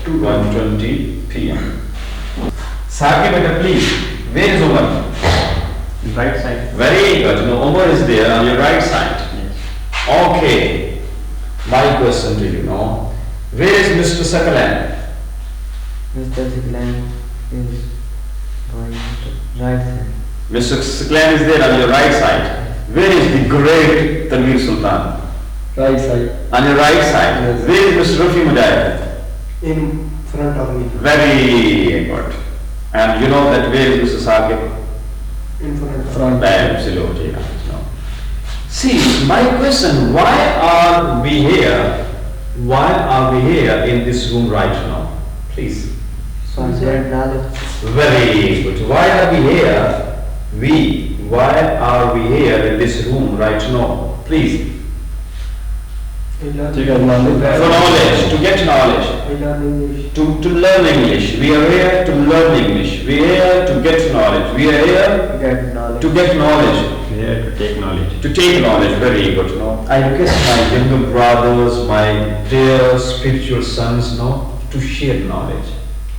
1:20 p.m. Saqib beta, please. Where is Umar? Right side. Very good. No, Umar is there on your right side. Yes. Okay. My question to you now. Where is Mr. Sakalan? Mr. Siglan is right side. Mr. Sakalan is there on your right side. Where is the great Tanveer Sultan? Right side. On your right side. Yes. Where is Mr. Rafi Mujahid? In front of me. Very good. And you know that where is Mr. Saqib? In front. Absolutely right. No. See, my question, why are we here? Why are we here in this room right now? Please. So I get knowledge. Very good. Why are we here? Why are we here in this room right now? Please. I learn For knowledge, to get knowledge. English. To learn English. We are here to learn English. We are here to get knowledge. We are here Get knowledge. to get knowledge. Here to take knowledge. To take knowledge. Very good. No? I request my younger brothers, my dear spiritual sons, no, to share knowledge.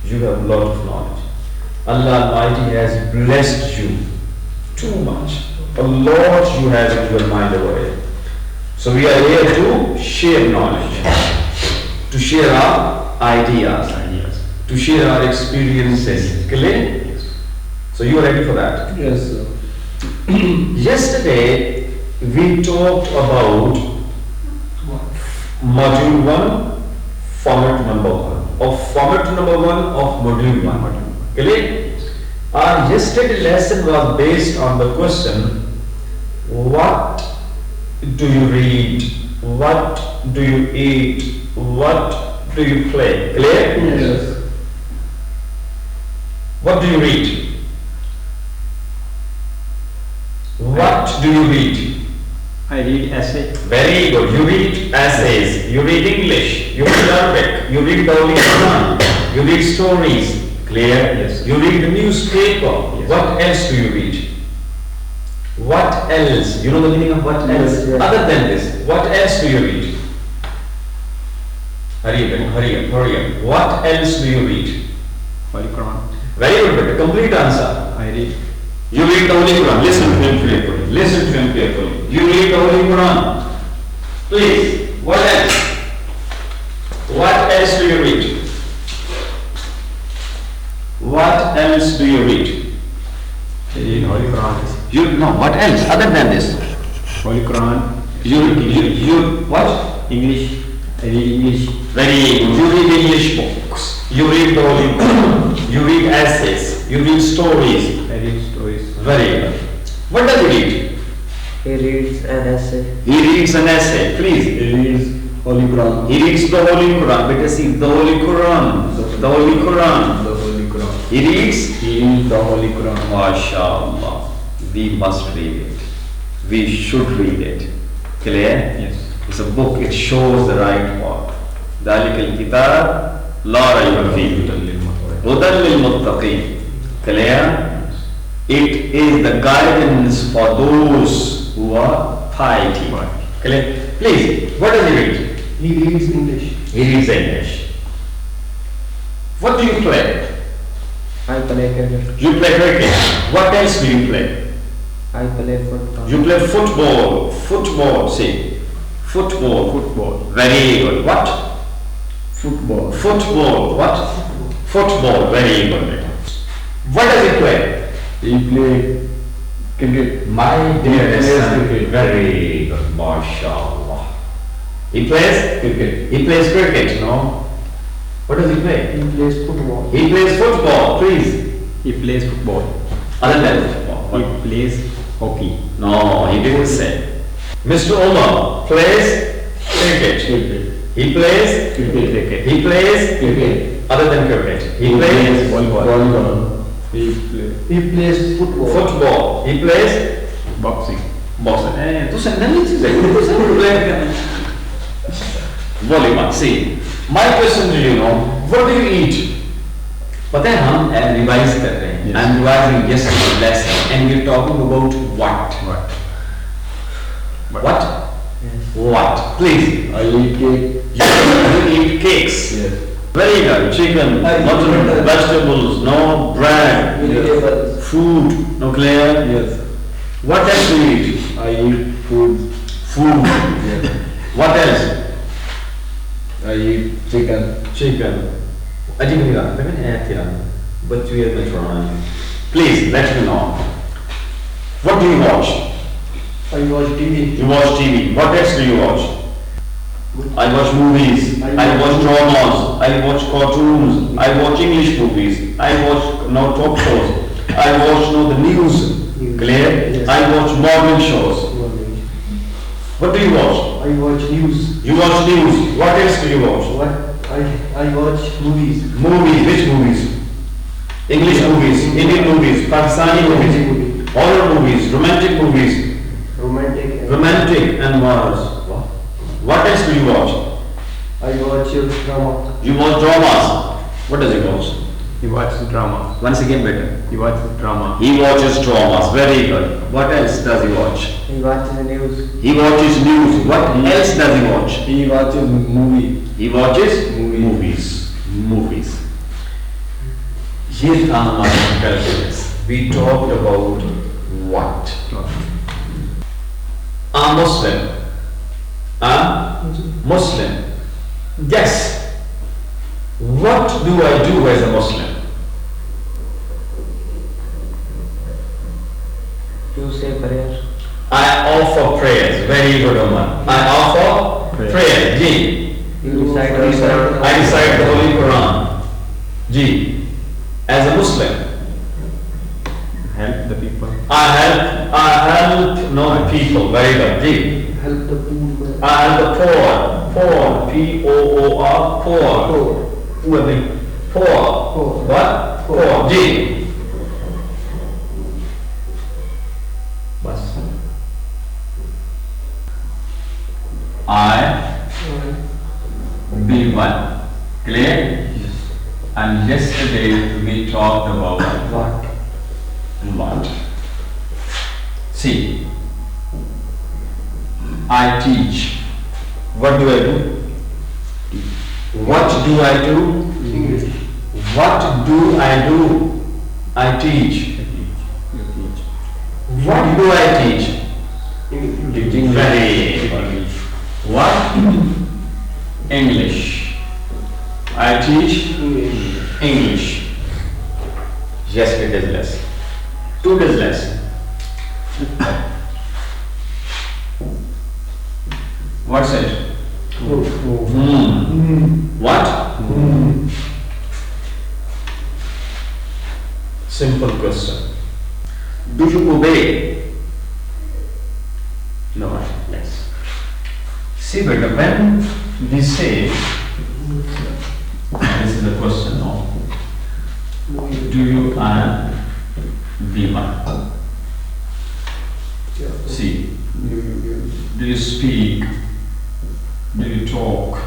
You have a lot of knowledge. Allah Almighty has blessed you too much. A lot you have in your mind over here. So we are here to share knowledge, to share our ideas, to share our experiences. Clear? Yes. So you are ready for that? Yes, sir. Yesterday we talked about module 1, format number 1, or format number 1 of module 1. Clear? Our yesterday lesson was based on the question, what do you read? What do you eat? What do you play? Clear? Yes. What do you read? What do you read? I read essay. Very good. You read essays. You read English. You read Arabic. You read the Holy Quran. You read stories. Clear? Yes. You read the newspaper. Yes. What else do you read? What else? You know the meaning of what Yes, else? yes. Other than this, what else do you read? Hurry up, hurry up, hurry up. What else do you read? Holy Quran. Very good, but a complete answer. I read. You read the Holy Quran. Listen to him carefully. Listen to him carefully. You read the Holy Quran. Please, what else? What else do you read? What else do you read? I read Holy Quran. You know what else other than this? Holy Quran. You what? English. I read English. Very good. You read English books. You read the Holy Quran. You read essays. You read stories. I read stories. Very good. What does he read? He reads an essay. He reads an essay. Please. He reads Holy Quran. He reads the Holy Quran. Better see the Holy Quran. The Holy Quran. The Holy Quran. He reads. He reads the Holy Quran. MashaAllah. We must read it. We should read it. Clear? Yes. It's a book. It shows the right path. ذلك الكتاب لا ريب فيه هدى للمتقين. Clear? It is the guidance for those who are piety. Clear? Please, what does he read? He reads English. He reads English. What do you play? I play cricket. You play cricket. What else do you play? I play football. You play football. Football, see. Football. Football. Very good. What? Football. Football. What? Football. Very good. What does he play? He play cricket. My dear plays son. cricket. Very good. MashaAllah. He plays? Cricket. He plays cricket, no? What does he play? He plays football. He plays football, please. He plays football. Other than football. He What? plays hockey. No, he didn't say. Mr. Omar plays cricket. Cricket. He plays Cricket. He plays Cricket. other than cricket. He plays Volleyball. He plays football. football. He plays Boxing. boxing. Tu sei nani chीज़ है, tu सब play volleyball. See, my question to you know, what do you eat? पता है हम revise कर रहे हैं. I'm revising yesterday's lesson and we're talking about what? What? Yes. What? Please. I eat cake. You eat cakes. Yes. Very good. Chicken, I eat mutton, mutton. vegetables, no bread, Vegetables. food, no clear. Yes. What else do you eat? I eat food. Food. Yes. What else? I eat chicken. Chicken. But you are trying. Please let me know. What do you watch? I watch TV. You watch TV. What else do you watch? I watch movies. I I watch watch- dramas. I watch cartoons. I watch English movies. I watch talk shows. I watch the news. News. Clear? Yes. I watch morning shows. What do you watch? I watch news. You watch news. What else do you watch? What? I watch movies. Movies. Which movies? English movies, Indian movies, Pakistani movies, horror movies, romantic movies, Romantic. romantic and wars. What else do you watch? I watch drama. You watch dramas. What does he watch? He watches drama. Once again better. He watches drama. He watches dramas. Very good. What else does he watch? He watches the news. He watches news. What else does he watch? He watches movie. He watches Movie. movies. Movies. ये था हमारा calculus. We talked about what? A Muslim. A Muslim. Guess. What do I do as a Muslim? You say prayer. I offer prayers. Very good, Omar. I offer Prayer. prayers. Ji. You recite the Quran. I recite the Holy Quran. Ji. As a Muslim, Help the people. I help the people. Very good. Ji. Help the poor. I help the poor. Poor. P-O-O-R. Poor. Who are the poor? Poor. What? Poor. Poor. Ji. Bas. I be one. Clear? And yesterday we talked about what? See, I teach. What do I do? What do I do? English. What do I do? I teach. You teach. What do I teach? English. Very good. What? English. I teach English. English. Yes, it is less. 2 days less. What's it? What? Simple question. Do you obey? No, yes. See, but when we say, this is the question now. Do you be one? See, do you speak? Do you talk?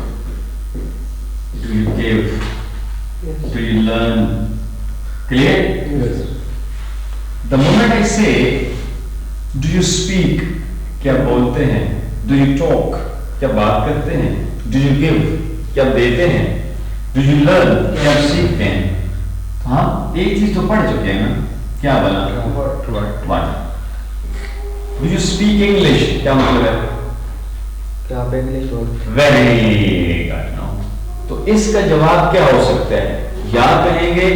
Do you give? Do you learn? Clear? Yes. The moment I say, do you speak? क्या बोलते हैं? Do you talk? क्या बात करते हैं? Do you give? क्या देते हैं? Do you learn? क्या सीखते हैं? हाँ, एक चीज तो पढ़ चुके हैं ना? क्या बना? What? Do you speak English? क्या मतलब है? क्या आप इंग्लिश बोलते हैं? Very good. No. तो इसका जवाब क्या हो सकता है? या कहेंगे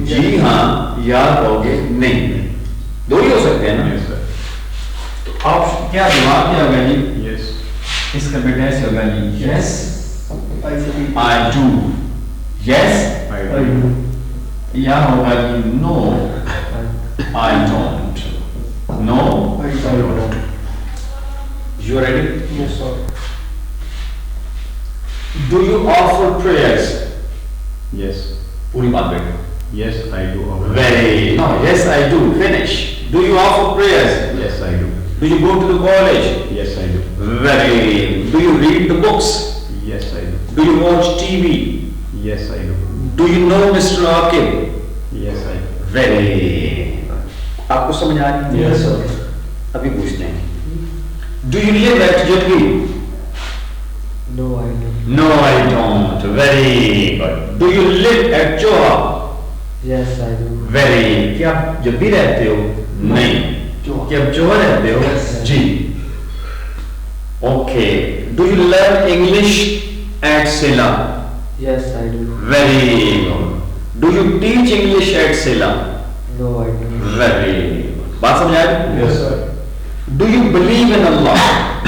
जी हाँ, या कहोगे नहीं। दो ही हो सकते हैं ना? Yes, sir. तो आप क्या जवाब क्या होगा जी? Yes. इसका बेटा ऐसे होगा जी, yes, I speak. I do, yes, I I do. do. या होगा जी, no, I don't, no, I don't. you ready? Yes, sir. Do you offer prayers? Yes. पूरी बात बेटा। Yes, I do. offer. Very, no, yes I do, finish. Do you offer prayers? Yes, I do. Do you go to the college? Yes, I do. Very, do you read the books? Yes, I do. Do you watch TV? Yes, I do. Do you know Mr. Akib? Yes, I do. Very, आपको समझ आ रही है? Yes, sir. अभी पूछते हैं। Do you live at Jaggi? No, I don't. No, I don't. Very good. Do you live at Johor? Yes, I do. Very. क्या आप जब भी रहते हो? नहीं. Johor. क्या आप जोहर रहते हो? Yes, sir. Ji. Okay. Do you learn English at Ceylon? Yes, I do. Very good. Do you teach English at Ceylon? No, I don't. Very good. बात समझ आ रही? Yes, sir. Do you believe in Allah?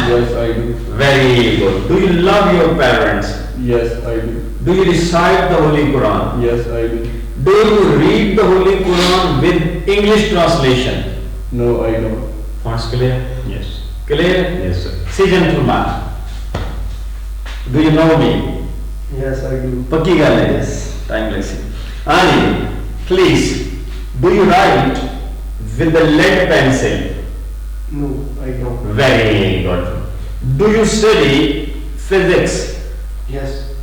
Yes, I do. Very good. Do you love your parents? Yes, I do. Do you recite the Holy Quran? Yes, I do. Do you read the Holy Quran with English translation? No, I don't. Points clear? Yes. Clear? Yes, sir. See gentlemen. Do you know me? Yes, I do. पक्की गल है? Time lessing. Ali, please. Do you write with the lead pencil? No, I don't. Very good. Do you study physics? Yes,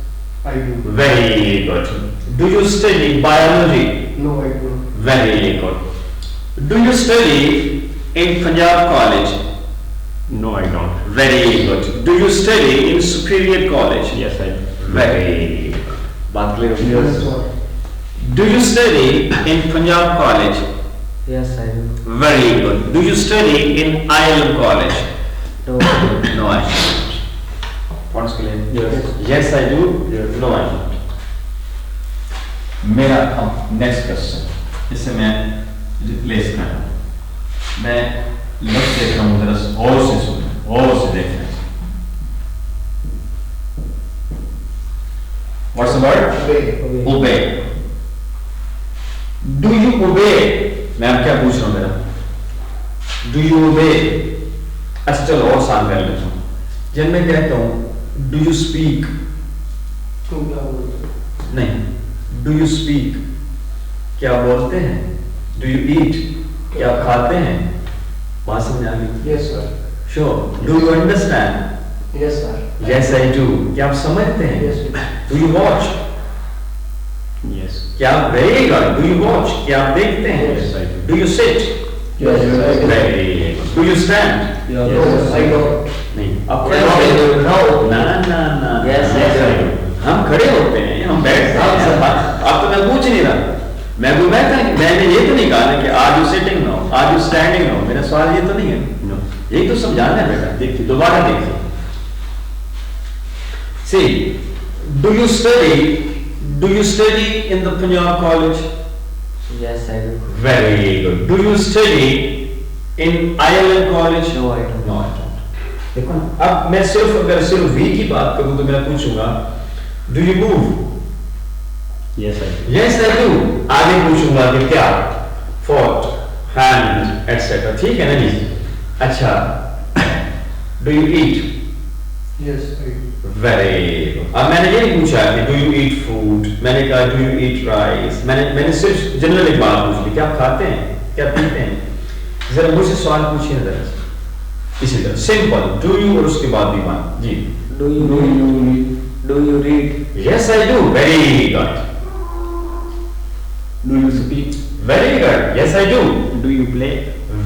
I do. Very good. Do you study biology? No, I don't. Very good. Do you study in Punjab College? No, I don't. Very good. Do you study in Superior College? Yes, I do. Very good. बात clear हो गई? Yes, sir. Do you study in Punjab College? Yes, I do. Very good. Do you study in ILM College? No, I don't. No, I don't. Points clear? Yes. Yes, I do. Yes. No, I don't. मेरा अब next question इसे मैं replace कर रहा हूँ. मैं लफ्ज देख रहा हूँ, जरा और से सुनो, और से देखना. What's the word? Obey. Obey. Do you obey? मैं अब क्या पूछ रहा हूँ मेरा? Do you obey? अच्छा चलो और आसान कर लेता हूँ. जब मैं कहता हूँ Do you speak? तुम क्या बोलते हो? नहीं. Do you speak? क्या बोलते हैं? Do you eat? क्या खाते हैं? बात समझ आ गई? Yes, sir. Sure. Do you understand? Yes, sir. Yes, I do. क्या आप समझते हैं? Yes, sir. Do you watch? Yes. क्या आप very good. Do you watch? क्या आप देखते हैं? Yes, I do. Do you sit? Yes, I do. Very good. Do you stand? Yeah, Yes, I don't. नहीं. आप Yes, खड़े I do. होते No. हैं? ना. Yes, I do. हम खड़े होते हैं, हम बैठते हैं. आप तो मैं पूछ नहीं रहा. मैं कोई बैठा नहीं. मैंने ये तो नहीं कहा ना कि आज यू सिटिंग नो, आज यू स्टैंडिंग नो. मेरा सवाल ये तो नहीं है. No. यही तो समझाना है बेटा. देखिए दोबारा देखिए. See, do you study in the Punjab College? Yes, I do. Very good. Do you study in ILM College? No, I don't. No, I don't. देखो ना, अब मैं अगर सिर्फ वी की बात करूं तो मैं पूछूंगा Do you move? Yes, I do. Yes, I do. आगे पूछूंगा कि क्या? Foot, hand, etc. ठीक है ना जी? अच्छा. Do you eat? Yes, I do. Very good. अब मैंने ये नहीं पूछा कि do you eat food? मैंने कहा do you eat rice? मैंने सिर्फ जनरल एक बात पूछ ली. क्या आप खाते हैं? क्या पीते हैं? जरा मुझसे सवाल पूछिए जरा. इसी तरह सिंपल do you और उसके बाद भी बात जी. Do you read? Do you read? Yes, I do. Very good. Do you speak? Very good. Yes, I do. Do you play?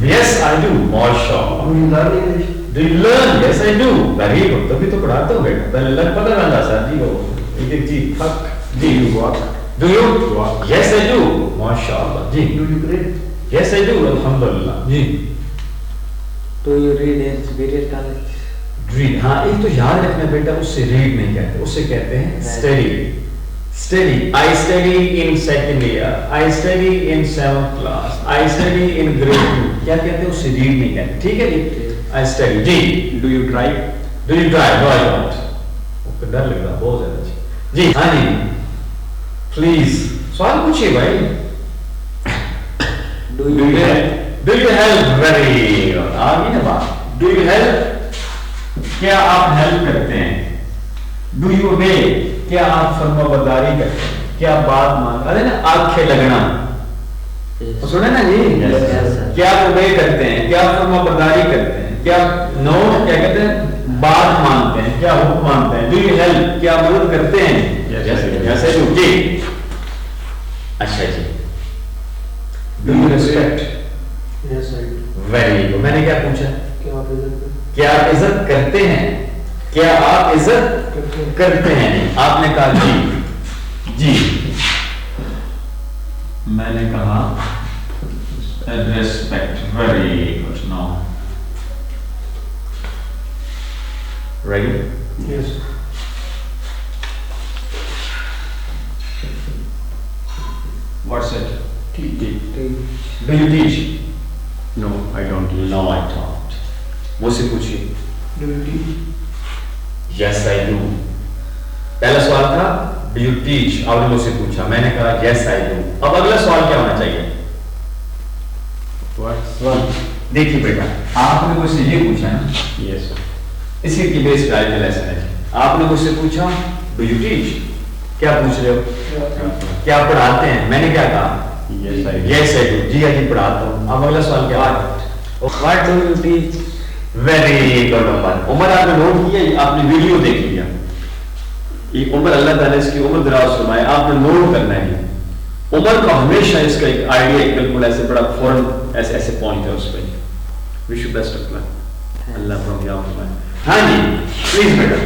Yes, I do. Mashallah. Do you learn English? Do you learn? Yes, I do. Very good. तभी तो पढ़ाता हूँ बेटा. पहले लग पता रहता sir ji वो एक जी फक जी. Do you walk? Do you? Walk. Yes, I do. Mashallah. जी. Do you pray? Yes, I do. Alhamdulillah. जी. Do you read in Superior College? Read. हाँ एक तो याद रखना बेटा, उससे read नहीं कहते, उससे कहते हैं study. Study. I study in second year. I study in 7th class. I study in grade 2. क्या कहते हैं, उससे read नहीं कहते. ठीक है जी? I study. Ji. Do you drive? Do you drive? No, I don't. आपको डर लग रहा है बहुत ज़्यादा जी. जी. हाँ जी. Please. सवाल पूछिए भाई. Do you help? Do you help? Very good. आ गई ना बात. Do you help? क्या आप हेल्प करते हैं? Do you obey? क्या आप फरमाबरदारी करते हैं? क्या आप बात मान? अरे ना आंखें लगना. Yes. सुने ना जी? Yes, sir. क्या आप obey करते हैं? क्या आप फरमाबरदारी करते हैं? क्या नो क्या कहते हैं? बात मानते हैं? क्या हुक्म मानते हैं? Do you help? क्या मदद करते हैं? Yes, I do. जैसे जो जी. अच्छा जी. Do you respect? Yes, I do. Very good. मैंने क्या पूछा? क्या आप इधर पे? क्या आप इज्जत करते हैं? क्या आप इज्जत करते हैं? आपने कहा जी, जी। मैंने कहा respect, very good. Now ready? Yes. What's it? Teach. Do you teach? No, I don't. No, I don't. मुझसे पूछिए। Do you teach? Yes, I do. पहला सवाल था Do you teach? आपने मुझसे पूछा, मैंने कहा Yes, I do. अब अगला सवाल क्या होना चाहिए? What? देखिए बेटा, आपने मुझसे ये पूछा ना, Yes, sir. इसी की बेस पे आज का लेसन है। आपने मुझसे पूछा Do you teach? क्या पूछ रहे हो? क्या आप पढ़ाते हैं? मैंने क्या कहा? Yes, I do. Yes, I do. जी हाँ जी पढ़ाता हूँ। अब अगला सवाल क्या है? What do you teach? Very good Umar. Umar आपने नोट किया, आपने वीडियो देख लिया। ये उमर अल्लाह ताला इसकी उम्र दराज फरमाए, आपने नोट करना है। उमर को हमेशा इसका एक आइडिया बिल्कुल ऐसे बड़ा फौरन ऐसे ऐसे पहुंचता है उस पर। Wish you best of luck. अल्लाह कामयाब फरमाए। हाँ जी, प्लीज बेटा।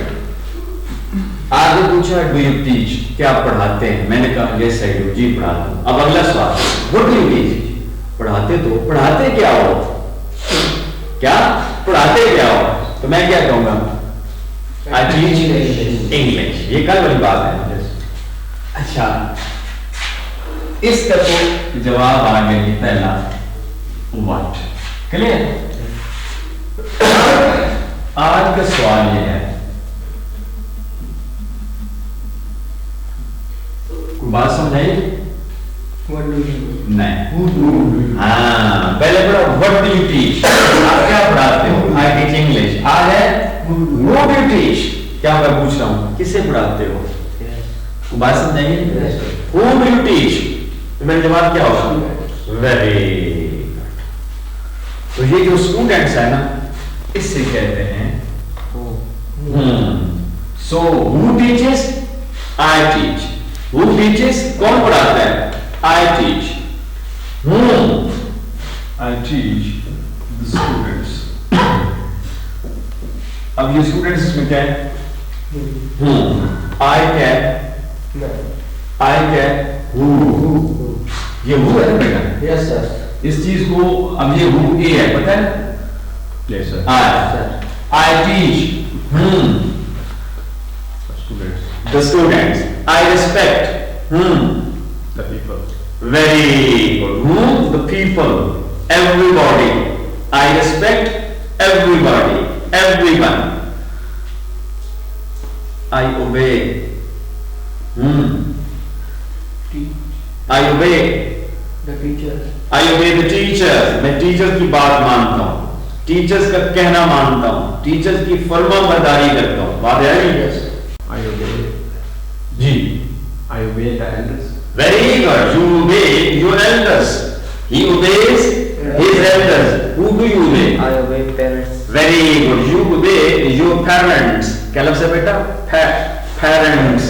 आपने पूछा डू यू टीच? क्या आप पढ़ाते हैं? मैंने कहा यस आई डू, जी पढ़ाता हूँ। अब अगला सवाल, व्हाट डू यू टीच? पढ़ाते तो पढ़ाते क्या हो? क्या पढ़ाते क्या हो? तो मैं क्या कहूंगा? I teach English. ये कल वाली बात है। अच्छा, इसका तो जवाब आ गया पहला व्हाट। क्लियर? आज का सवाल ये है, कोई बात समझ आई? What do you do? नहीं। हाँ, पहले पढ़ा व्हाट डू यू टीच? आप क्या पढ़ाते हो? I teach English. आज है हु डू यू टीच? क्या मैं पूछ रहा हूँ, किसे पढ़ाते हो? कोई बात समझ आई? Who do you teach? तो मेरा जवाब क्या होगा? Very good. तो ये जो स्टूडेंट्स है ना, इससे कहते हैं so who teaches? I teach. Who teaches? कौन पढ़ाता है? I teach. I teach the students. अब ये स्टूडेंट्स इसमें क्या है? आई क्या है? आई क्या है? हु। ये हु है ना बेटा? Yes, sir. इस चीज को अब ये हु ए है, पता है? Yes, sir. I teach Students. the students. I respect The people. very good. The people, everybody. I respect everybody, everyone. I obey. I obey. The teacher. I obey the teachers. मैं teachers की बात मानता हूँ, teachers का कहना मानता हूँ, teachers की फर्माबरदारी करता हूँ। बात है Yes. I obey. Ji. I obey the elders. Very good. You obey your elders. He obeys his elders. Who do you obey? I obey parents. Very good. You obey your parents. क्या लफ्ज़ है बेटा? Parents.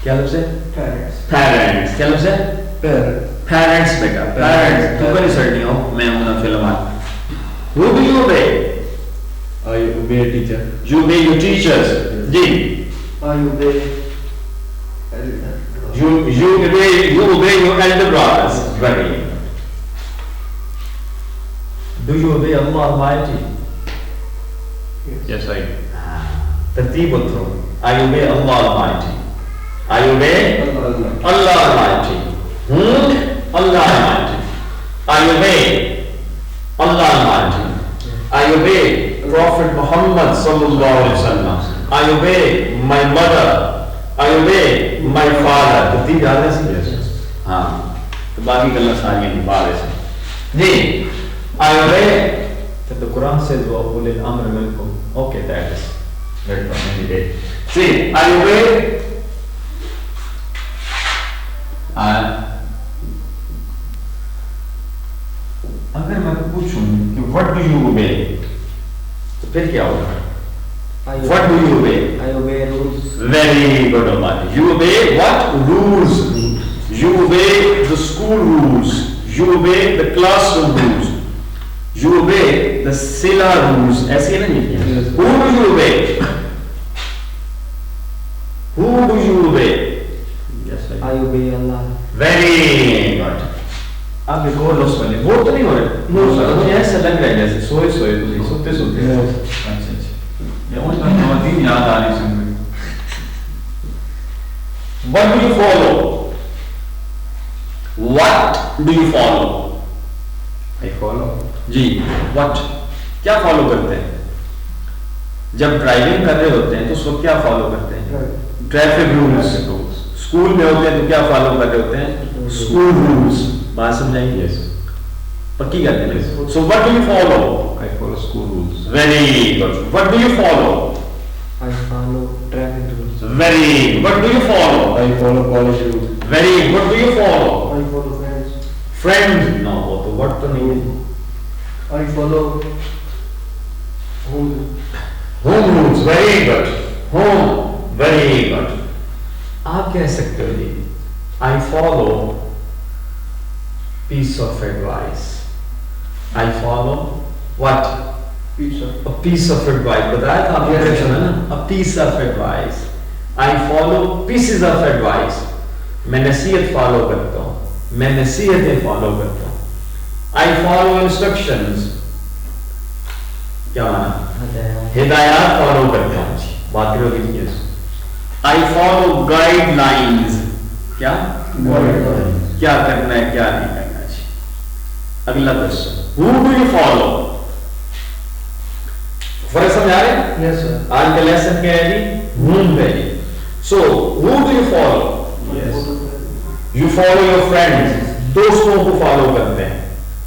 क्या लफ्ज़ है? Parents. Parents. क्या लफ्ज़ है? Parents. Parents बेटा. Parents. तू कहीं सर नहीं हो, मैं हूँ ना film. Who do you obey? I obey a teacher. You obey your teachers. जी. I obey elder. You obey your elder brothers. Very good. Do you obey Allah Almighty? Yes, I do. तरतीब उतरो। I obey Allah Almighty. I obey Allah. Allah Almighty. Allah Almighty. I obey Allah Almighty. I obey Prophet Muhammad sallallahu alaihi wasallam. I obey my mother. I obey my father. तरतीब याद है सी? Yes. हाँ, तो बाकी गल्ला सारी हैं बाहर से। जी, I obey. So the Quran says, "Wa ulil amri minkum." Okay, that is read from any day. See, I obey. अगर मैं पूछूं कि what do you obey, तो फिर क्या होगा? I What do you obey? I obey rules. Very good, Omar. You obey what? Rules. You obey the school rules. You obey the classroom rules. You obey the Sila rules. ऐसे है ना ये? Yes. Who do you obey? Who do you obey? Yes, I obey Allah. Very good. अब एक और लोग वाले वो तो नहीं हो रहे। No, sir. मुझे ऐसा लग रहा है जैसे सोए सोए तुझे सोते सोते। Yes. अच्छा अच्छा। ये उन नवाज़ीन याद आ रही सुन रही। What do you follow? What do you follow? I follow. जी what क्या फॉलो करते हैं? जब ड्राइविंग कर रहे होते हैं तो उस वक्त क्या फॉलो करते हैं? Right. Traffic rules. Traffic rules. School में होते हैं तो क्या फॉलो कर रहे होते हैं? School rules. बात समझाएंगे? Yes. पक्की करते हैं। So what do you follow? I follow school rules. Very good. What do you follow? I follow traffic rules. Very. What do you follow? I follow college rules. Very. What do you follow? I follow friends. Friend. No, वो तो what तो नहीं है। I follow home. Home rules. Very good. Home. Very good. आप कह सकते हो जी I follow piece of advice. I follow what? Pizza. A piece of advice. बताया था आपने direction है ना? A piece of advice. I follow pieces of advice. मैं नसीहत follow करता हूँ. मैं नसीहतें follow करता हूँ. I follow instructions. क्या माना? हिदायत follow करता हूँ जी. बात करोगे जी yes. I follow guidelines. क्या? Guidelines. क्या करना है क्या नहीं करना जी. अगला question. Who do you follow? फर्क समझ आ रहे हैं? Yes, sir. आज का लेसन क्या है जी? Whom very. So who do you follow? Yes. You follow your friends. दोस्तों को फॉलो करते हैं.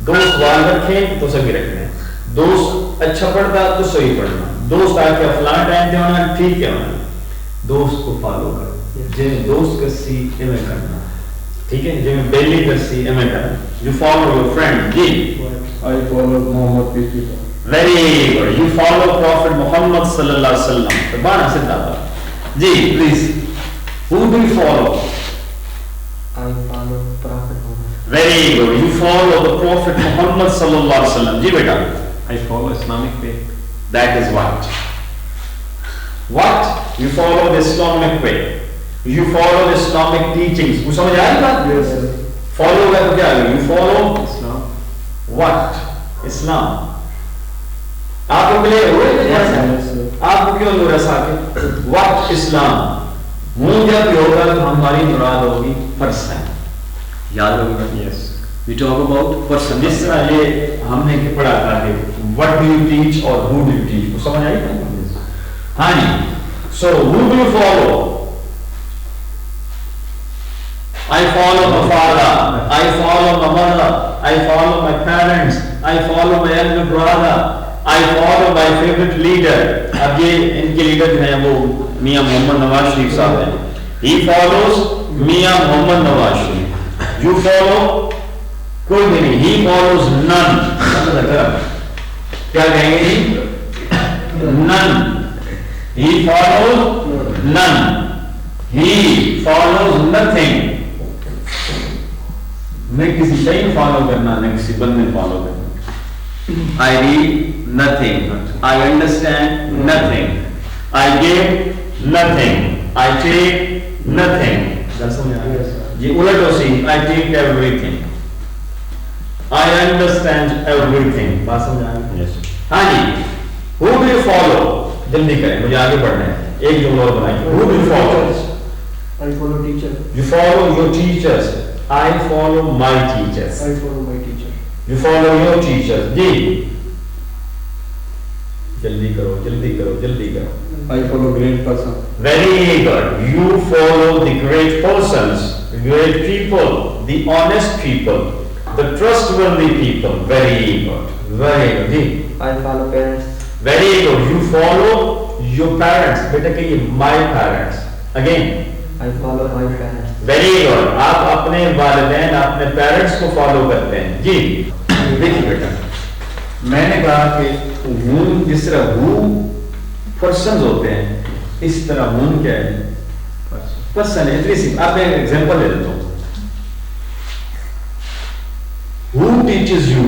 दोस्त वाल रखें तो सभी रखने हैं. दोस्त अच्छा पढ़ता तो सही पढ़ना. दोस्त आके फलां टाइम पे होना ठीक है होना. दोस्त को फॉलो करो. जिन्हें दोस्त का सी इमें करना. ठीक है? जिन्हें बेली का सी इमें करना. You follow your friend. Ji. I follow Muhammad peace be upon him. Very good. You follow Prophet Muhammad sallallahu alaihi wasallam. तो बाना सिद्धा था. जी, please. Who do you follow? I follow Prophet Muhammad. Very good. You follow the Prophet Muhammad sallallahu alaihi wasallam. जी बेटा. I follow Islamic faith. That is what. What? You follow the Islamic way. You follow the Islamic teachings. कुछ समझ आया बात? Yes, sir. Follow का तो क्या है? You follow Islam. what? Islam. आपको मिले हुए Yes, yes, sir. Yes, sir. आपको क्यों नूरा साके? What Islam? मुंह जब होगा तो हमारी मुराद होगी पर्सन. याद होगी. Yes. We talk about person. जिस तरह ये हमने के पढ़ा था कि what do you teach और who do you teach? वो समझ आई ना? हाँ जी. So who do you follow? I follow my father. I follow my mother. I follow my parents. I follow my younger brother. I follow my favorite leader. अब ये इनके leader जो हैं वो मियां मोहम्मद नवाज शरीफ साहब हैं. He follows Miyan Mohammad Nawaz Sharif. You follow कोई भी नहीं. He follows none. क्या कहेंगे जी? None. He follows none. He follows nothing. मैं किसी शय फॉलो करना न किसी बंदे फॉलो करना. I read nothing. I understand nothing. I give nothing. I take nothing. Yes, sir. ये उलट हो सी. I take everything. I understand everything. बात समझ आ गई? Yes. हाँ जी. Who do you follow? जल्दी करें मुझे आगे बढ़ना है. एक जुमला और बनाइए. Who do you follow? I follow teacher. You follow your teachers. I follow my teachers. I follow my teacher. You follow your teachers. जी. जल्दी करो, जल्दी करो, जल्दी करो. I follow great person. Very good. You follow the great persons, great people, the honest people, the trustworthy people. Very good. Very good. Ji. I follow parents. Very good. You follow your parents. बेटा कहिए my parents. Again. I follow my parents. Very good. आप अपने वालिदैन अपने parents को follow करते हैं जी. देखिए बेटा मैंने कहा कि हूं जिस तरह हूं पर्सन्स होते हैं इस तरह हूं क्या है? पर्सन है. इतनी सी आप एक एग्जांपल दे देता हूं. Who teaches you?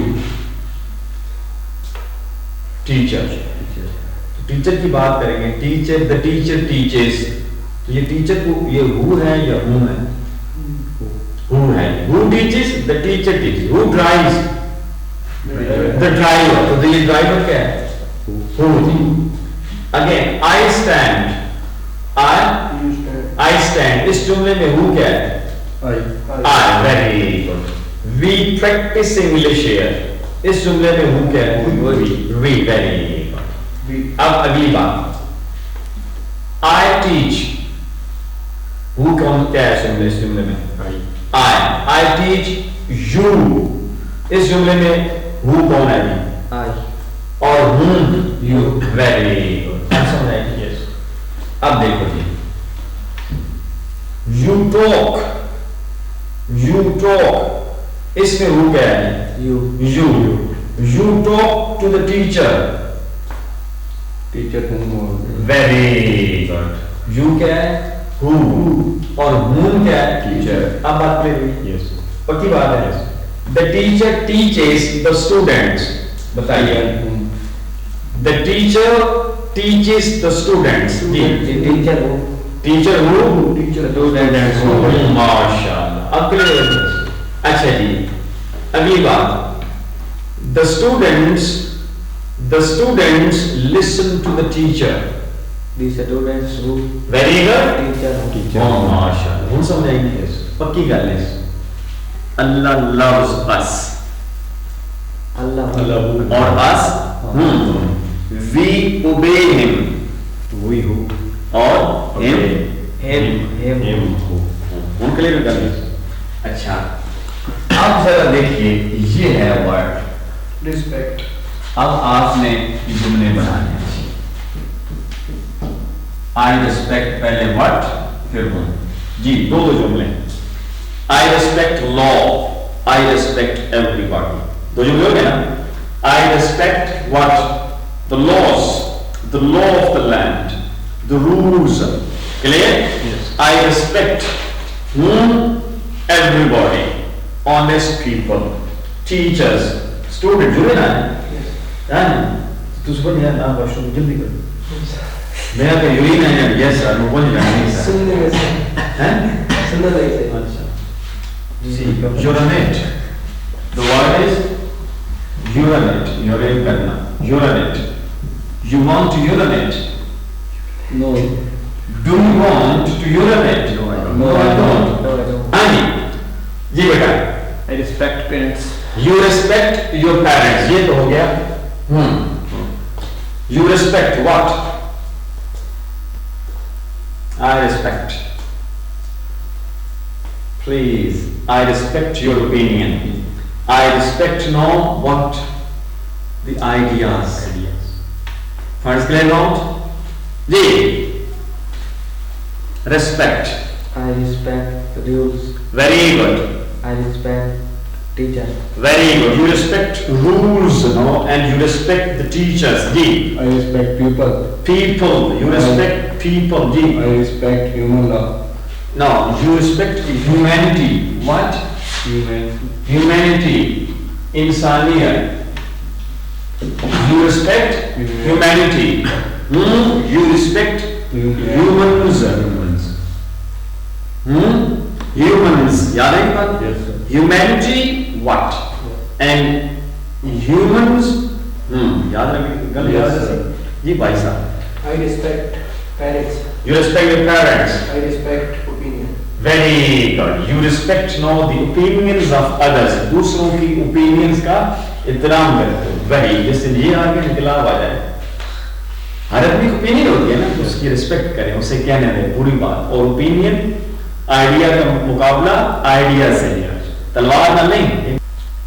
Teacher. Teacher की बात करेंगे, टीचर, द टीचर टीचर्स। तो ये टीचर को ये हु है या हूं है? हु है। Who teaches? The teacher teaches. Who drives? The driver. तो ये ड्राइवर क्या है? Who. Again I stand, You stand. I stand, इस जुमले में हु क्या है? I, very good. We practice English here. इस जुमले में हूँ क्या है? We, very good. अब अगली बात, I teach. हूँ कौन क्या है इस जुमले में? I teach you. इस जुमले में हूँ कौन है? I. और हूँ you, very good. समझ आएगी? Yes. अब देखो जी, you talk. You talk. इसमें हूँ क्या है? You talk to the teacher. Teacher हूँ। Very good. You क्या है? Who. और whom क्या है? Teacher. अब बात करेंगे। Yes. पक्की बात है। The teacher teaches the students. बताइए। The teacher teaches the students. Ji. Teacher who? Teacher who? Teacher. Students who? माशाल्लाह। अब clear है? अच्छा जी, अगली बात, the students listen to the teacher. The students who? Very good. Teacher who? Teacher. Oh, माशाल्लाह। हम समझाएंगे पक्की गल है। Allah loves us. Allah. और us we obey him. We who? और him. Him. हम क्लियर कर लें। अच्छा, अब जरा देखिए, ये है वर्ड। Respect. अब आपने जुमले बनाने हैं। आई रिस्पेक्ट पहले व्हाट, फिर हूं। जी, दो जुमले। I respect law, I respect everybody. दो जुमले हो गए ना? I respect what? The laws, the law of the land, the rules. Clear? I respect everybody, honest people, teachers, students. जुड़े ना? तू सुबह नहीं आना, वॉशरूम जल्दी कर। मैं क्या यूरिन है? यस सर, मैं बोल रहा हूँ। सुनने में से। हैं? सुनने में से। अच्छा। जी, urinate. The word is urinate. Urinate करना. Urinate. You want to urinate? No. Do you want to urinate? No, I don't. No, I don't. No, I don't. Ani, जी बेटा। I respect parents. You respect your parents. ये तो हो गया। You respect what? I respect. Please, I respect your opinion. I respect now what the ideas. First clear not? Ji, respect. I respect rules. Very good. I respect teacher. Very good. You respect rules, no, and you respect the teachers. Ji. I respect people. People. You respect people. Ji. I respect human law. No, you respect humanity. What? Humanity. Insaniyat. You respect humanity. You respect humans. Humans. याद है बात? Yes, sir. Humanity. What? And humans. याद रखिए, गल याद है जी भाई साहब। I respect parents. You respect your parents. I respect opinion. Very good. You respect now the opinions of others. दूसरों की opinions का इत्तराम करते हो। Very. जैसे ये आगे इनकलाब आ जाए, हर आदमी की ओपिनियन होती है ना, तो उसकी रिस्पेक्ट करें, उसे कहने दें पूरी बात। और ओपिनियन आइडिया का मुकाबला आइडिया से है, तलवार ना नहीं।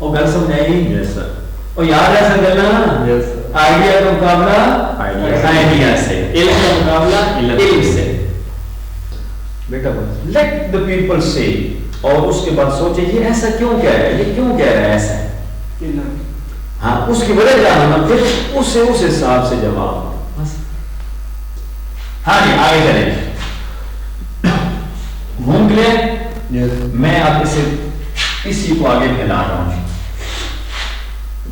वो गल समझाई? Yes, sir. और याद है सर गल ना? Yes, sir. आइडिया का मुकाबला आइडिया से, इल्म का मुकाबला इल्म से। बेटा बस लेट द पीपल से, और उसके बाद सोचे ये ऐसा क्यों कह रहा है, ये क्यों कह रहा है ऐसा। हाँ, उसकी वजह जानना, फिर उसे उस हिसाब से जवाब। बस हाँ जी, आगे चलें। घूम के लिए Yes. मैं आप इसी को आगे फैला रहा हूं,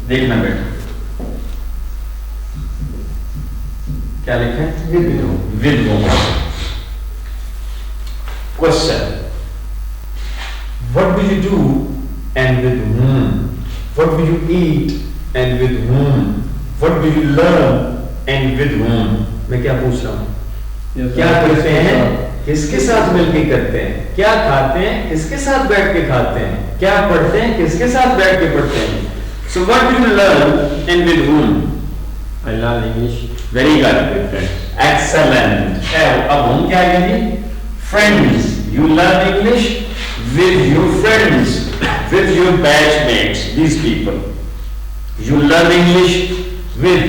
देखना बेटा। क्या लिखा है? With whom. Question. What do you do and with whom? What do you eat and with whom? What do you learn and with whom? मैं क्या पूछ रहा हूँ? क्या करते हैं? किसके साथ मिलके करते हैं? क्या खाते हैं? किसके साथ बैठ के खाते हैं? क्या पढ़ते हैं? किसके साथ बैठ के पढ़ते हैं? So what do you learn and with whom? I learn English. Very good. With friends. Excellent. अब हम क्या कहेंगे? Friends. You learn English with your friends, with your batchmates. These people. You learn English with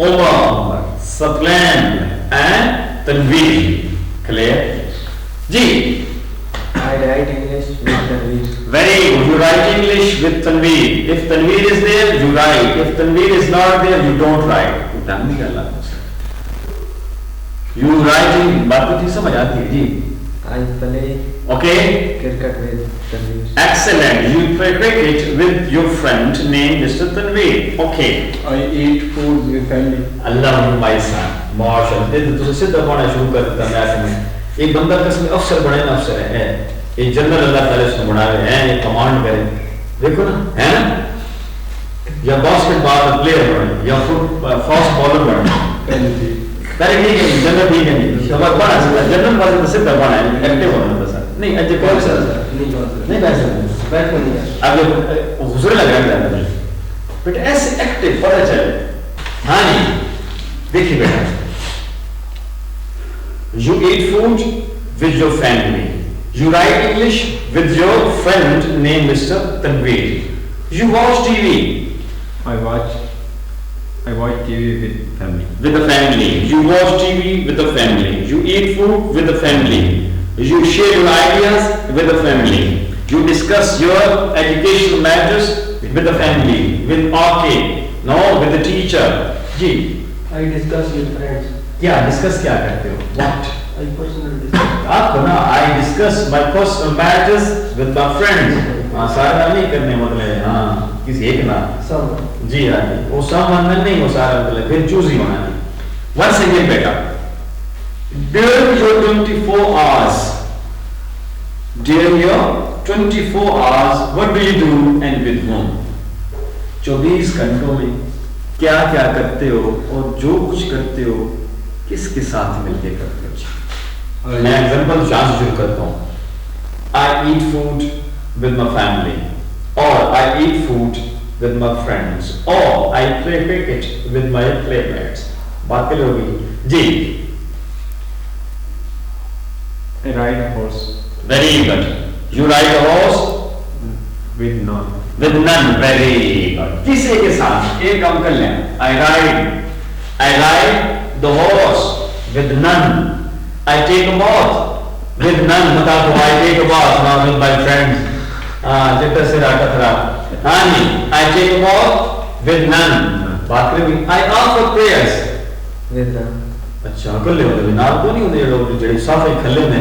Omar, Saplan, and Tanveer. Clear? Ji. I write English with Tanveer. Very good. You write English with Tanveer. If Tanveer is there, you write. If Tanveer is not there, you don't write. You writing, बात तो ठीक समझ आती है जी. I play Okay. cricket with Tanveer. Excellent. You play cricket with your friend named Mr. Tanveer. Okay. I eat food with family. Allah my son. माशाल्लाह. ये तो सीधा पढ़ना शुरू कर देता है मैथ में. एक बंदा किसमें अफसर बने ना अफसर है. ये जनरल अल्लाह ताला इसको बनाए हैं. ये कमांड करे. देखो ना, है ना? या बास्केटबॉल प्लेयर बने, या फास्ट बॉलर बने. पहले ठीक है, जनरल ठीक है नहीं. तो बात बना सकता. जनरल बात तो सीधा बना है. एक्टिव होना था सर. नहीं अच्छे कौन सा नहीं बैठ बैठ में नहीं है। अब हुजूर लग रहा है बट ऐसे एक्टिव पता चले. हाँ नहीं देखिए बेटा, you eat food with your family, you write English with your friend named Mr. Tanveer, you watch TV. I watch TV with family. With the family, you watch TV with the family, you eat food with the family, you share your ideas with the family, you discuss your educational matters with the family, with the teacher. जी I discuss with friends. क्या discuss क्या करते हो? What? I personally discuss. आपको ना I discuss my personal matters with my friends. हाँ सारा नहीं करने मतलब हाँ किसी एक ना. Some. जी हाँ जी वो सामान में नहीं वो सारा मतलब फिर चूज ही होना नहीं. Once again बेटा, during your 24 hours, what do you do and with whom? 24 घंटों में क्या क्या करते हो और जो कुछ करते हो किसके साथ मिलके करते हो? मैं एग्जांपल जहाँ से शुरू करता हूँ. I eat food with my family, or I eat food with my friends, or I play cricket with my playmates. बात कर लोगी जी. I ride a horse. Very good. You ride a horse With none. with none. Very good. किसी के साथ एक काम कर लें. I ride the horse with none. I take a bath with none. मतलब I take a bath now with my friends. हाँ जितना से राटा थरा. हाँ नहीं. I take a bath with none. बात करेंगे. I offer prayers. With them. अच्छा कर ले होते ना तो नहीं होते लोग जो साफ एक खल्ले में.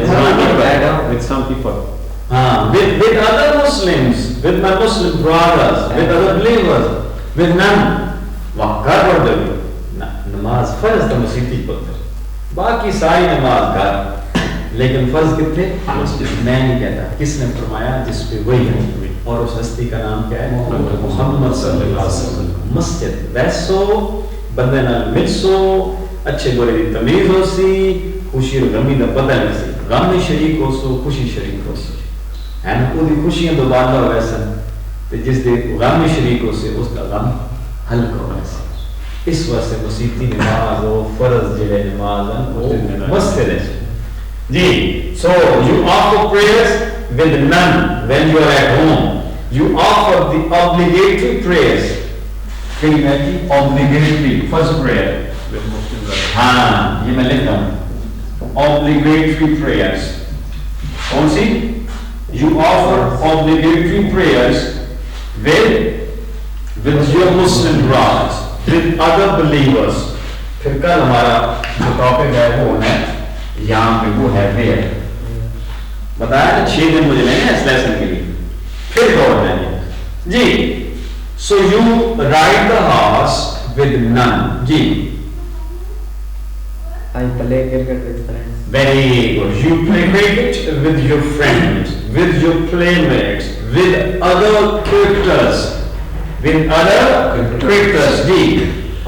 With some people. With other Muslims, with my Muslim brothers, with other believers, with none. वाह कर पढ़ते हो. नमाज फर्ज तो मसीती पढ़ते. बाकी सारी नमाज कर, लेकिन फर्ज कितने? मैं नहीं कहता. किसने फरमाया? जिस पे वही है. और उस हस्ती का नाम क्या है? मोहम्मद सल्लल्लाहु अलैहि वसल्लम. मस्जिद वैसो बंदे नाल मिलसो अच्छे बुरे की तमीज हो सी, खुशी और गमी का पता नहीं सी. गम में शरीक हो सो, खुशी शरीक हो सी. है ना? पूरी खुशियां तो बांधा हुआ ऐसा, तो जिस दिन गम में शरीक हो से उसका गम हल्का हो ऐसा. इस वास्ते मुसीबती नमाज हो फर्ज जिले नमाज है मस्जिद है जी. So you offer prayers with none when you are at home. You offer the obligatory prayers. कहीं मैं की obligatory first prayer. With Muslim brothers. हाँ ये मैं लिखता हूँ. Obligatory prayers. कौन सी? You offer obligatory prayers with your Muslim brothers, with other believers. फिर कल हमारा जो टॉपिक है वो है यहाँ पे वो है prayer. बताया ना 6 दिन मुझे लेने इस लेसन के लिए. फिर गौर लेंगे जी. So you ride the horse with none ji. I play cricket with friends. Very good. You play cricket with your friends, with your playmates, with other cricketers, Ji.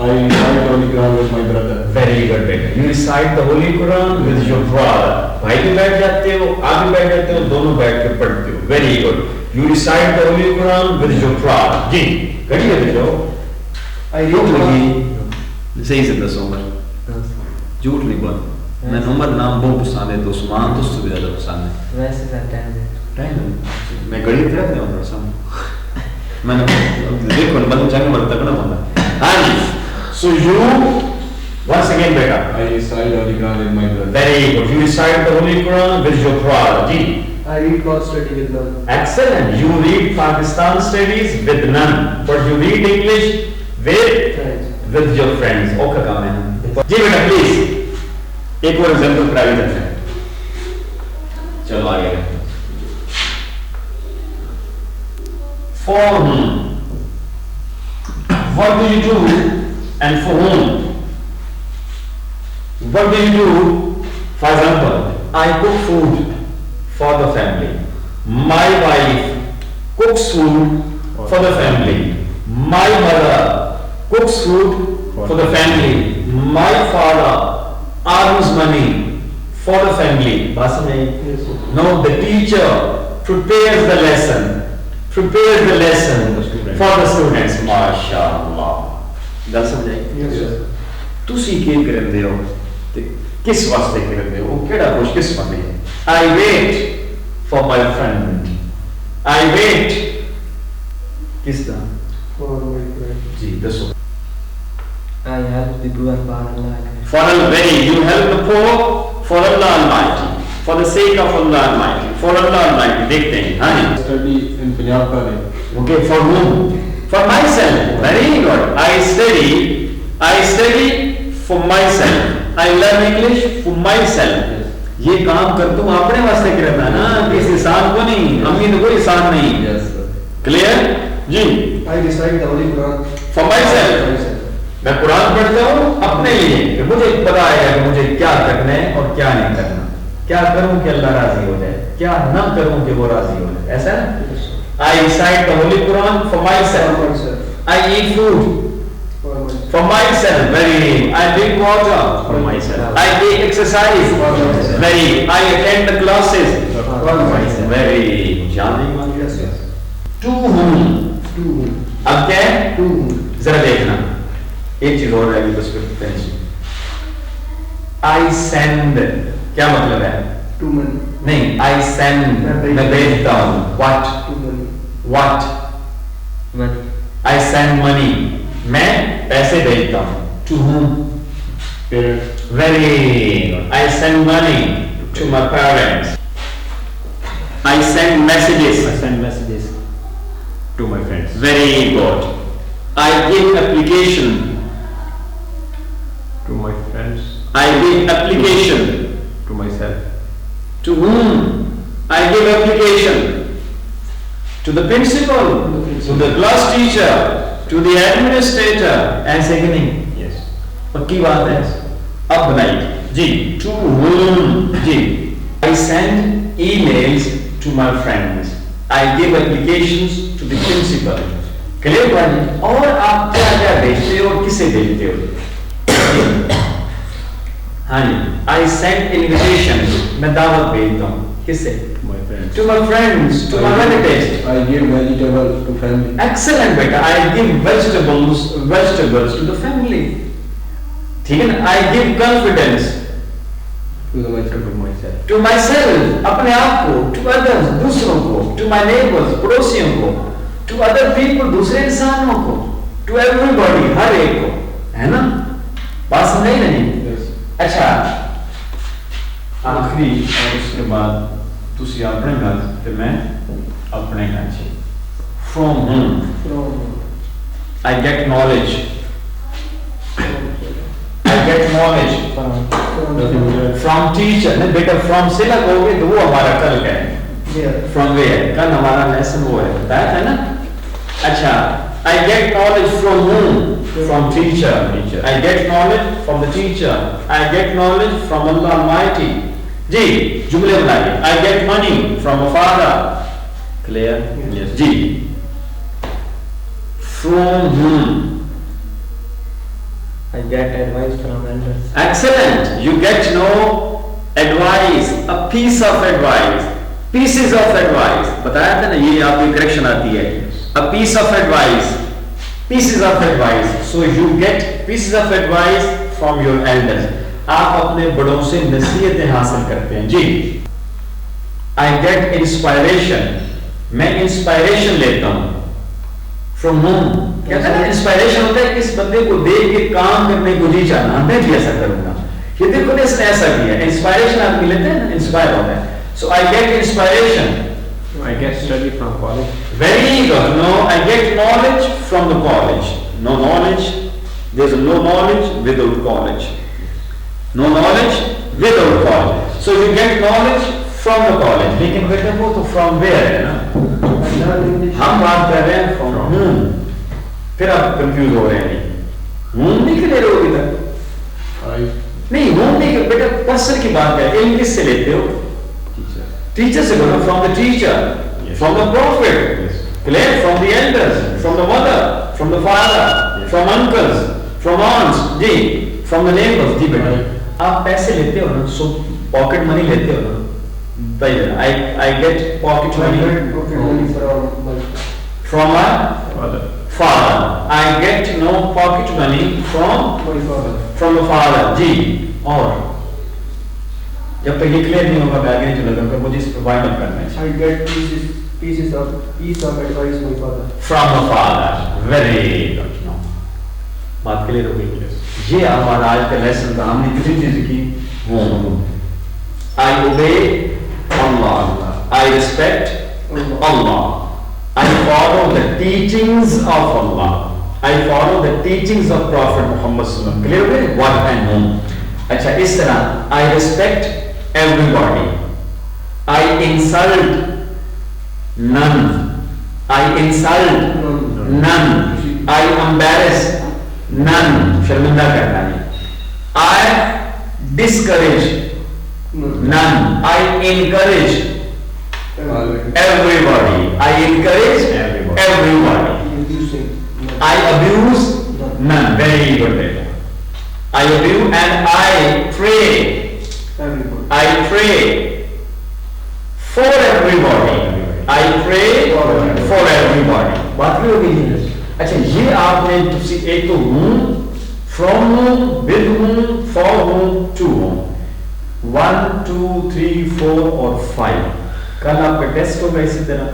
I recite Holy Quran with my brother. Very good, बेटा. You recite the Holy Quran with your brother. भाई भी बैठ जाते हो, आप भी बैठ जाते हो, दोनों बैठ के पढ़ते हो. Very good. You recite the Holy Quran with your brother. जी, घड़ी लगे जाओ. I read Quran. सही से दस उम्र. झूठ नहीं बोल. मैं उम्र नाम बहुत पसंद है, तो उस्मान तो उससे भी ज़्यादा पसंद है. वैसे करते हैं. मैं घड़ी रख दे उम्र साम. मैंने देखो मतलब जाके मरता करना बंदा. हाँ जी. So you once again, beta. I recite Holy Quran with my brother. Very good. You recite the Holy Quran with your brother. Ji. I read God study with none. Excellent. You read Pakistan studies with none, but you read English Friends. with your friends. Okay, काम है. जी बेटा please. एक और example private है. चलो आगे. For whom? What do you do and for whom? What do you do? For example, I cook food for the family. My wife cooks food for the family. My mother cooks food for the family. My father earns money for the family. Yes, sir. No, the teacher prepares the lesson for the students. MashaAllah. ਗੱਲ ਸਮਝਾਈ? Yes, sir. ਤੁਸੀਂ ਕੀ ਕਰਦੇ ਹੋ ਤੇ ਕਿਸ ਵਾਸਤੇ ਕਰਦੇ ਹੋ? ਕਿਹੜਾ ਕੁਝ ਕਿਸ ਵਾਸਤੇ? I wait for my friend. I wait. ਕਿਸ ਦਾ? For my friend. ਜੀ ਦੱਸੋ. I help the poor for Allah. For Allah, very. You help the poor for Allah Almighty. For the sake of Allah Almighty. For Allah Almighty. देखते हैं. हाँ जी. Study in Punjab College. Okay, for whom? For myself. Very good. I study for myself. I learn English for myself. ये काम कर तुम अपने वास्ते करता है ना, किसी इंसान को नहीं. अम्मी तो कोई इंसान नहीं. Yes, sir. Clear? Ji. I recite the Holy Quran. For myself. मैं कुरान पढ़ता हूँ अपने लिए कि मुझे पता है कि मुझे क्या करना है और क्या नहीं करना. क्या करूँ कि अल्लाह राजी हो जाए, क्या न करूँ कि वो राजी हो जाए. ऐसा है? I recite the Holy Quran for For myself. myself. I eat food For myself. for myself. Very. I drink water for myself. I take exercise. For myself. Very. I attend the classes. For myself. Very. जानने वाली Yes, sir. To whom? To whom? अब क्या है? To whom? जरा देखना. एक चीज और रहेगी बस फिर टेंशन. I send. क्या मतलब है? To money. नहीं. I send. मैं भेजता हूँ. What? To money. What? Money. I send money. मैं पैसे भेजता हूँ. To whom? Parents. Very good. I send money to my parents. I send messages. I send messages to my friends. Very good. I give application. To my friends. I give application. To myself. To whom? I give application. To the principal. To the class teacher. To the administrator. ऐसे कि नहीं? Yes. पक्की बात है. अब बनाइए. जी. To whom? जी. I send emails to my friends. I give applications to the principal. Clear बात है? और आप क्या क्या भेजते हो और किसे भेजते हो? हाँ जी. I send invitations. मैं दावत भेजता हूँ. किससे? To my friends. To my friends. To my relatives. I give vegetables to family. Excellent बेटा. I give vegetables to the family. ठीक है ना? I give confidence To myself. to myself, अपने आप को, to others, दूसरों को, to my neighbors, पड़ोसियों को, to other people, दूसरे इंसानों को, to everybody, हर एक को, है ना? बात समझ नहीं? Yes. अच्छा, आखिरी और उसके बाद तुसी अपने घर ते मैं अपने घर से. From whom? From. I get knowledge. I get knowledge. From teacher. नहीं बेटा from से लगोगे तो वो हमारा कल का है. Where? From where? कल हमारा लेसन वो है. बताया था ना? अच्छा. I get knowledge from whom? From teacher. Teacher. I get knowledge from the teacher. I get knowledge from Allah Almighty. जी जुमले बनाइए. I get money from a father. Clear? Yes. Ji. From whom? I get advice from elders. Excellent. You get no advice, a piece of advice, pieces of advice. बताया था ना ये आपकी correction आती है. A piece of advice, pieces of advice. So you get pieces of advice from your elders. आप अपने बड़ों से नसीहतें हासिल करते हैं. जी. I get inspiration. मैं inspiration लेता हूँ. From whom? कहते हैं ना इंस्पायरेशन होता है किस बंदे को देख के काम करने को जी चाहना, मैं भी ऐसा करूंगा. ये देखो ने इसने ऐसा किया. इंस्पायरेशन आदमी लेते हैं ना, इंस्पायर होता है. So I get inspiration. I get study from college. Very good. No, I get knowledge from the college. No knowledge. There's no knowledge without college. No knowledge without college. So you get knowledge from the college. लेकिन बेटा वो तो from where है ना? हम बात कर रहे हैं from whom. फिर आप कंफ्यूज हो रहे हैं. whom नहीं क्लियर हो अभी तक? नहीं whom नहीं, बेटा पर्सन की बात है. इल्म किससे लेते हो? Teacher. Teacher से बोलो. From the teacher. Yes. From the prophet. Yes. Clear? From the elders. From the mother. From the father. Yes. From uncles. From aunts. Ji. From the neighbors. जी बेटा. आप पैसे लेते हो ना, so pocket money लेते हो ना. I get pocket money Okay, money from my Father. father. I get no pocket money from my father. the father. जी. और जब तक ये क्लियर नहीं होगा मैं आगे नहीं चलूंगा, मुझे इस पर वाइंड अप करना है. I get piece of advice my father. From the father. Very good. No. बात क्लियर हो गई. ये हमारा आज का लेसन था. हमने कितनी चीज की? I obey Allah. I respect Allah. I follow the teachings of Allah. I follow the teachings of Prophet Muhammad sallallahu alaihi wasallam. Clear हो गया? What and whom. अच्छा इस तरह I respect everybody. I insult none. I insult none. I embarrass none. शर्मिंदा करना नहीं. I discourage none. I encourage everybody. I encourage everybody. I abuse none. Very good. I abuse and I pray. I pray for everybody. I pray for everybody. बात भी हो गई है. अच्छा ये आपने एक तो whom, from whom, with whom, for whom, to whom. 1, 2, 3, 4 और 5. कल आपका टेस्ट होगा इसी तरह.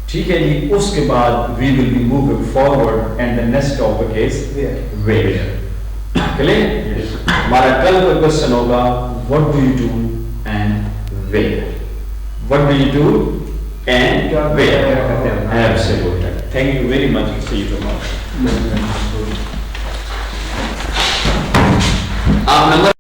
ठीक है जी. उसके बाद we will be moving forward and the next topic is where. Clear? हमारा कल का क्वेश्चन होगा what do you do and where. What do you do and where. Absolutely. Thank you very much. See you tomorrow. आप number